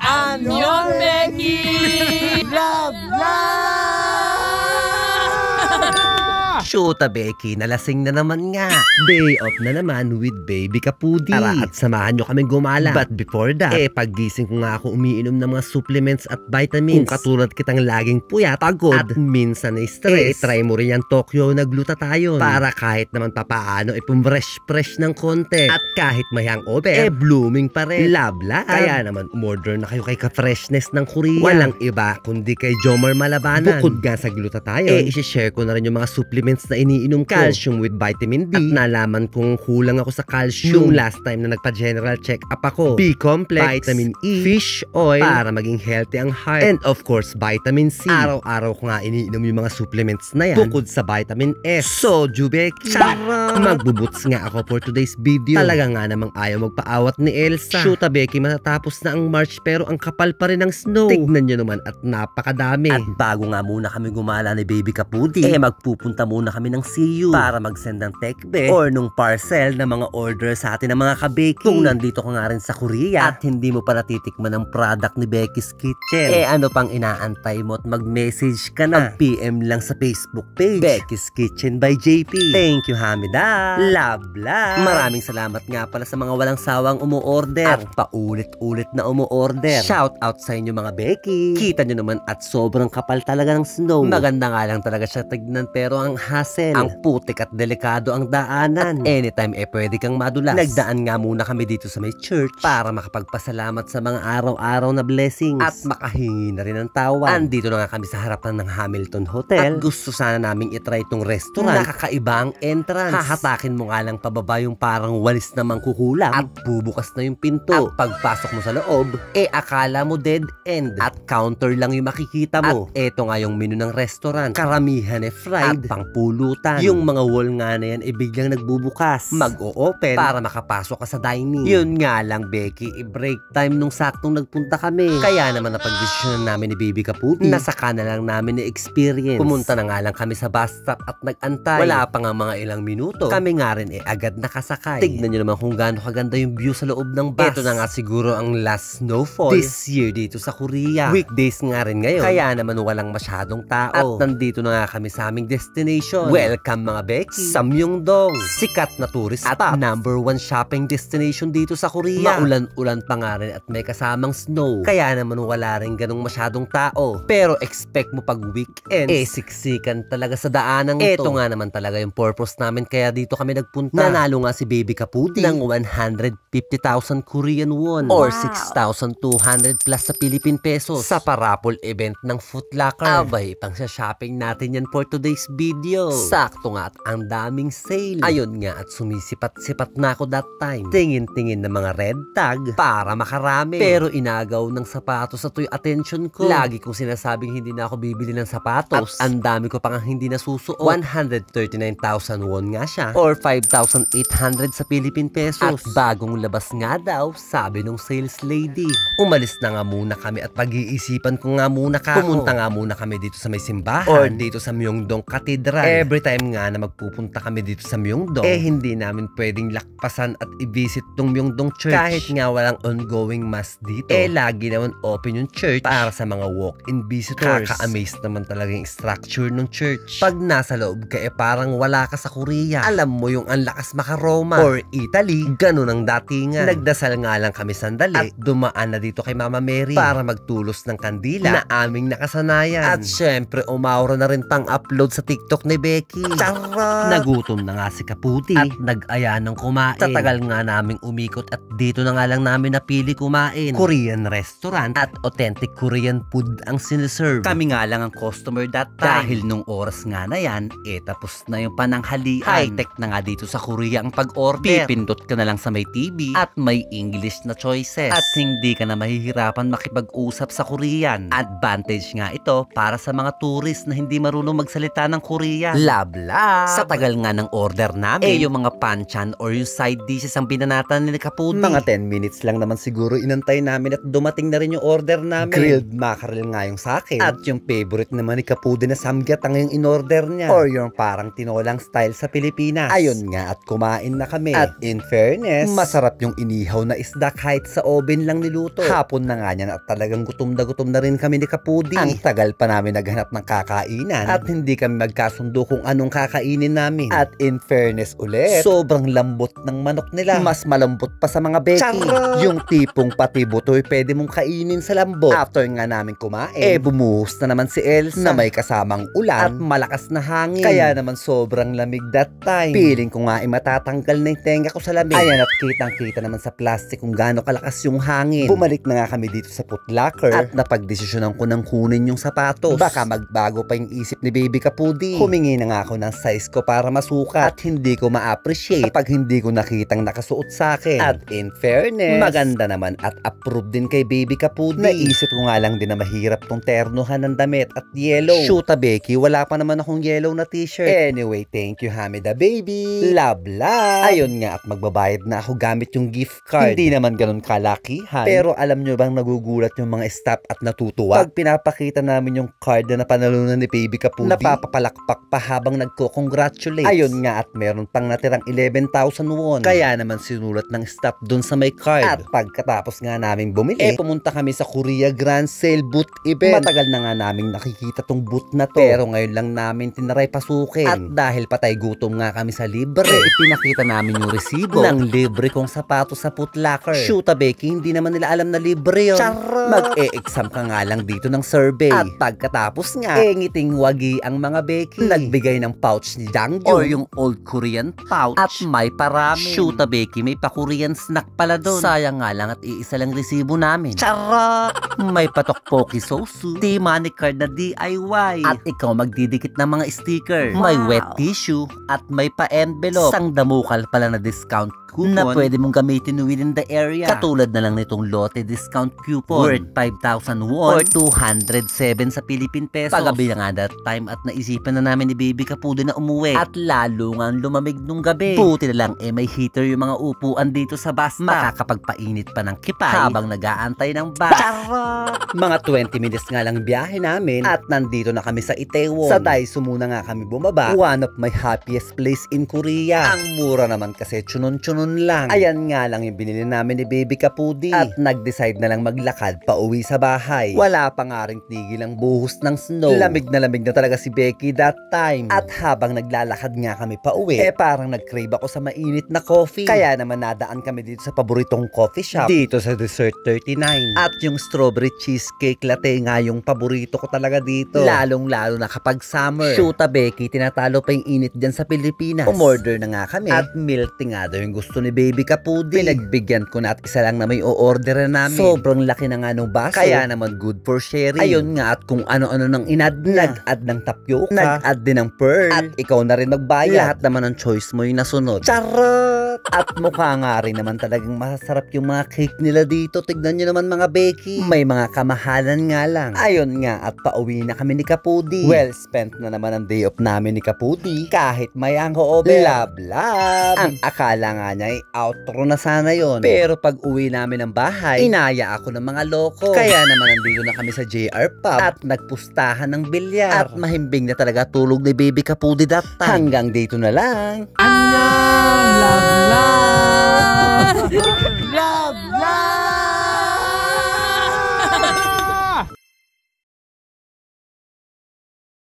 Annyeong Becky! Love, Shoota Becky, nalasing na naman nga. Day off na naman with baby Kapudi. Tara at samahan nyo kaming gumala. But before that, paggising ko nga ako umiinom ng mga supplements at vitamins. Kung katulad kitang laging puyat, pagod, at minsan na stress, try mo rin yung Tokyo na glutathione. Para kahit naman papaano, pumresh-fresh ng konti. At kahit may hangover, blooming pa rin. Love. Kaya naman, umorder na kayo kay Ka-Freshness ng Korea. Walang iba kundi kay Jomar Malabanan. Bukod nga sa glutathione, isi-share ko na rin yung mga supplements na iniinom ko. Calcium with vitamin D. At nalaman kong kulang ako sa calcium last time na nagpa-general check-up ako. B-complex, vitamin E, fish oil, para maging healthy ang heart. And of course, vitamin C. Araw-araw ko nga iniinom yung mga supplements na yan. Bukod sa vitamin S. Soju Becky. Magbubuts nga ako for today's video. Talaga nga namang ayaw magpaawat ni Elsa. Shoota Becky, matatapos na ang March pero ang kapal pa rin ng snow. Tignan nyo naman at napakadami. At bago nga muna kami gumala ni baby Kapudi, magpupunta muna kami ng CU para mag-send ng tekbe or nung parcel na mga order sa atin ng mga ka-Becky. Kung nandito ka nga rin sa Korea at hindi mo pa natitikman ang product ni Becky's Kitchen, ano pang inaantay mo at mag-message ka na? Mag-PM lang sa Facebook page, Becky's Kitchen by JP. Thank you, Hamida. Love. Maraming salamat nga pala sa mga walang sawang umu-order at paulit-ulit na umu-order. Shout out sa inyo mga Becky. Kita nyo naman at sobrang kapal talaga ng snow. Maganda nga lang talaga siya tignan pero ang hassle, ang putik at delikado ang daanan. At anytime pwede kang madulas. Nagdaan nga muna kami dito sa may church para makapagpasalamat sa mga araw-araw na blessings at makahingi na rin ng tawad. Andito na nga kami sa harapan ng Hamilton Hotel at gusto sana naming itry itong restaurant. Nakakaiba ang entrance. Hahatakin mo nga lang pababa yung parang walis na mangkukulam at bubukas na yung pinto. At pagpasok mo sa loob, akala mo dead end at counter lang yung makikita mo. At eto nga yung menu ng restaurant. Karamihan fried at pangpulutan. Yung mga wall nga na yan biglang nagbubukas, mag-o-open para makapasok ka sa dining. Yun nga lang Becky, break time nung saktong nagpunta kami. Kaya naman napag-desisyonan namin ni baby Kapudi na saka na lang namin na-experience. Pumunta na nga lang kami sa bus stop at nag-antay. Wala pa nga mga ilang minuto, kami nga rin agad nakasakay. Tignan nyo naman kung gaano kaganda yung view sa loob ng bus. Ito na nga siguro ang last snowfall this year dito sa Korea. Weekdays nga rin ngayon, kaya naman walang masyadong tao. At nandito na nga kami sa aming destination. Welcome mga Becky sa Myeongdong, sikat na tourist spot at #1 shopping destination dito sa Korea. Maulan-ulan pa nga rin at may kasamang snow, kaya naman wala rin ganong masyadong tao. Pero expect mo pag weekend, siksikan talaga sa daanang ito. Ito nga naman talaga yung purpose namin kaya dito kami nagpunta. Nanalo nga si baby Kapudi ng 150,000 Korean won or 6,200 plus sa Philippine pesos sa parapol event ng Foot Locker. Abay, pang sa shopping natin yan for today's video. Sakto nga at ang daming sale. Ayun nga at sumisipat-sipat na ako that time. Tingin-tingin na mga red tag para makarami. Pero inagaw ng sapatos sa yung attention ko. Lagi kong sinasabing hindi na ako bibili ng sapatos. At ang dami ko pang hindi nasusuot. 139,000 won nga siya or 5,800 sa Philippine pesos. At bagong labas nga daw, sabi nung sales lady. Umalis na nga muna kami at pag-iisipan ko nga muna pumunta nga muna kami dito sa may simbahan or dito sa Myeongdong Cathedral. Every time nga na magpupunta kami dito sa Myeongdong, hindi namin pwedeng lakpasan at i-visit tong Myeongdong Church. Kahit nga walang ongoing mass dito, lagi naman open yung church para sa mga walk-in visitors. Kaka-amaze naman talaga yung structure ng church. Pag nasa loob ka parang wala ka sa Korea. Alam mo yung ang lakas maka-Roma or Italy, ganun ang datingan. Nagdasal nga lang kami sandali at dumaan na dito kay Mama Mary para magtulos ng kandila na aming nakasanayan. At syempre, umawra na rin pang-upload sa TikTok ni Becky. Nagutom na nga si Kapudi at nag-aya ng kumain. Sa tagal nga naming umikot at dito na nga lang namin napili kumain. Korean restaurant at authentic Korean food ang siniserve. Kami nga lang ang customer that time. Dahil nung oras nga na yan, tapos na yung pananghalian. High-tech na nga dito sa Korea ang pag-order. Pipindot ka na lang sa may TV at may English na choices. At hindi ka na mahihirapan makipag-usap sa Korean. Advantage nga ito para sa mga tourist na hindi marunong magsalita ng Korean. yan. Lab. Sa tagal nga ng order namin, yung mga panchan or yung side dishes ang binanatan ni Kapudi. Mga 10 minutes lang naman siguro inantay namin at dumating na rin yung order namin. Grilled mackerel nga yung sa akin. At yung favorite naman ni Kapudi na samgyat ang yung in-order niya. Or yung parang tinolang style sa Pilipinas. Ayun nga at kumain na kami. At in fairness, masarap yung inihaw na isda kahit sa oven lang niluto. Hapon na nga niyan at talagang gutom na rin kami ni Kapudi. Ang tagal pa namin naghanap ng kakainan at hindi kami magkasundo kung anong kakainin namin. At in fairness ulit, sobrang lambot ng manok nila. Mas malambot pa sa mga beki. Charot! Yung tipong pati butoy pwede mong kainin sa lambot. After nga namin kumain, bumuhos na naman si Elsa na may kasamang ulan at malakas na hangin. Kaya naman sobrang lamig that time. Feeling ko nga matatanggal na yung tenga ko sa lamig. Ayan at kitang-kita naman sa plastic kung gaano kalakas yung hangin. Bumalik na nga kami dito sa Foot Locker at napagdesisyonan ko nang kunin yung sapatos. Baka magbago pa yung isip ni Baby Kapudi. Humingi na nga ako ng size ko para masukat at hindi ko ma-appreciate kapag hindi ko nakitang nakasuot sa akin. At in fairness, maganda naman at approved din kay Baby Kapudi. Naisip ko nga lang din na mahirap tong ternohan ng damit at yellow. Shoot Becky, wala pa naman akong yellow na t-shirt. Anyway, thank you Hamida baby. Love. Ayun nga at magbabayad na ako gamit yung gift card. Hindi naman ganun kalakihan. Pero alam nyo bang nagugulat yung mga staff at natutuwa? Pag pinapakita namin yung card na napanalunan ni Baby Kapudi, napapapalakpak pa habang nagko-congratulate. Ayun nga at meron pang natirang 11,000 won. Kaya naman sinulat ng staff dun sa may card. At pagkatapos nga namin bumili, pumunta kami sa Korea Grand Sale Booth Event. Matagal na nga namin nakikita tong booth na to. Pero ngayon lang namin tinaray pasukin. At dahil patay gutom nga kami sa libre, ipinakita namin yung resibo ng libre kong sapatos sa Foot Locker. Shoot Becky, hindi naman nila alam na libre yun. Mag-e-exam ka nga lang dito ng survey. At pagkatapos nga, ngiting wagi ang mga Becky. Nagbigay ng pouch ni Jangju or yung old Korean pouch. At may parami. Shoot Becky, may pa-Korean snack pala doon. Sayang nga lang at iisa lang resibo namin. Charot! May patokpoki sosu, T-money card na DIY. At ikaw magdidikit ng mga sticker. May wet tissue at may pa-envelope. Sang damukal pala na discount coupon na pwede mong gamitin within the area. Katulad na lang nitong Lotte discount coupon worth 5,000 won or 207 sa Philippine pesos. Pagabi na nga that time at naisipan na namin ni Baby Kapudi na umuwi. At lalo nga lumamig nung gabi. Buti na lang may heater yung mga upuan dito sa bus. Makakapagpainit pa ng kipay habang nag-aantay ng bus. Mga 20 minutes nga lang biyahe namin at nandito na kami sa Itaewon. Sa Daiso muna nga kami bumaba. One of my happiest place in Korea. Ang mura naman kasi tsunon-tsunon lang. Ayan nga lang yung binili namin ni Baby Kapudi. At nag-decide na lang maglakad pa uwi sa bahay. Wala pa nga rin tigil ang buhos ng snow. Lamig na talaga si Becky that time. At habang naglalakad nga kami pa uwi, parang nag-crave ako sa mainit na coffee. Kaya naman nadaan kami dito sa paboritong coffee shop dito sa Dessert 39. At yung strawberry cheesecake latte nga yung paborito ko talaga dito. Lalong-lalo na kapag summer. Shoot Becky, tinatalo pa yung init dyan sa Pilipinas. Umorder na nga kami. At milk tea nga daw yung gusto ni Baby Kapudi. Pinagbigyan ko na at isa lang na may o-order na namin. Sobrang laki na nga nung baso. Kaya naman good for sharing. Ayun nga at kung ano-ano nang inad na. Nag-add ng tapioca. Nag-add din ng pearl. At ikaw na rin magbayad. Lahat naman ng choice mo yung nasunod. Charot! At mukha nga rin naman talagang masarap yung mga cake nila dito. Tignan nyo naman mga Becky. May mga kamahalan nga lang. Ayun nga at pauwi na kami ni Kapudi. Well spent na naman ang day off namin ni Kapudi. Kahit may ang hoobe. Lab. Ang akala nga niya ay outro na sana yon. Pero pag uwi namin ng bahay, inaya ako ng mga loko. Kaya naman nandito na kami sa JR Pub at nagpustahan ng bilyar. At mahimbing na talaga tulog ni Baby Kapudi that time. Hanggang dito na lang. Annyeong! Love, love!